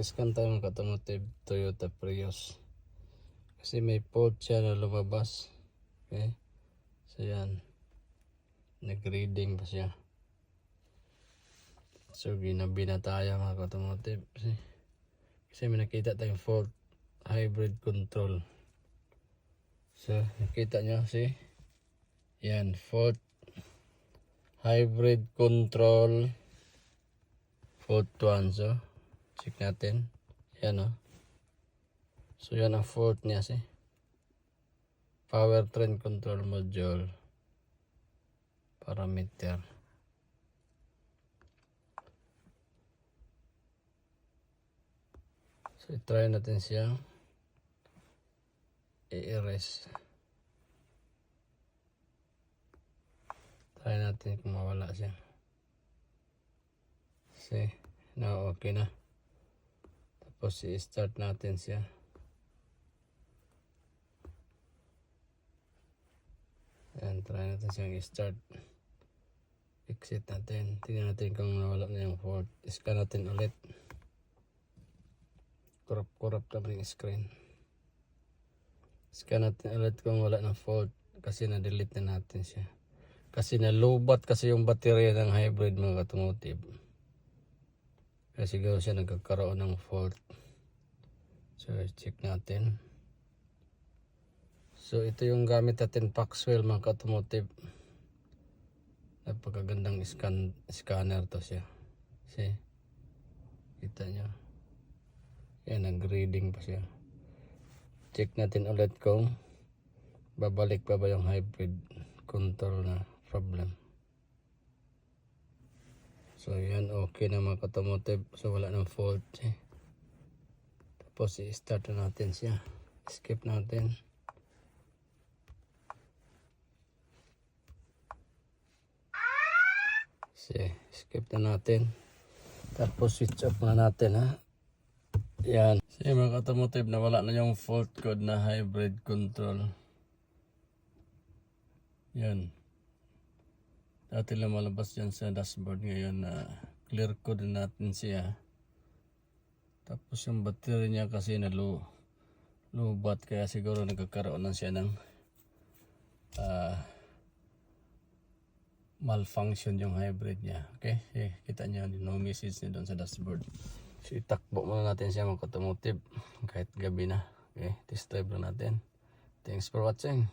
Scan tayo mga automotive Toyota Prius. Kasi may fault siya na lumabas. Okay. So yan. Nag-reading pa siya. So ginabi na tayo mga automotive. Kasi may nakita tayong fault. Hybrid control. So nakita nyo yan. Fault. Hybrid control. Fault 1. So check natin. Yan o. So yan ang fault niya powertrain control module parameter. So try natin siya i-erase. Try natin kung mawala siya. Now okay na. Tapos i-start natin siya. Ayan, try natin siyang i-start. Exit natin. Tingnan natin kung nawala na yung fault. Scan natin ulit. Kurap naman yung screen. Scan natin ulit kung wala ng fault. Kasi na-delete na natin siya. Kasi nalubat kasi yung baterya ng hybrid mga automotive. Kaya siguro siya nagkakaroon ng fault. So check natin. So ito yung gamit natin Paxwell mga automotive. Napakagandang scanner to siya. Kita nyo. Yan, nag-reading pa siya. Check natin ulit kung babalik pa ba yung hybrid control na problem. So yan, okay na mga automotive. So wala ng fault Tapos i-start na natin siya. Skip natin. Skip na natin. Tapos switch off na natin Yan. Mga automotive, nawala na yung fault code na hybrid control. Yan. Dati lang malabas yan sa dashboard. Ngayon clear code natin siya. Tapos yung battery niya kasi lubat. Kaya siguro nagkakaroon na siya ng malfunction yung hybrid niya. Okay? Kita nyo, no message niya doon sa dashboard. So itakbo muna natin siya mga automotive kahit gabi na. Okay? Test drive lang natin. Thanks for watching.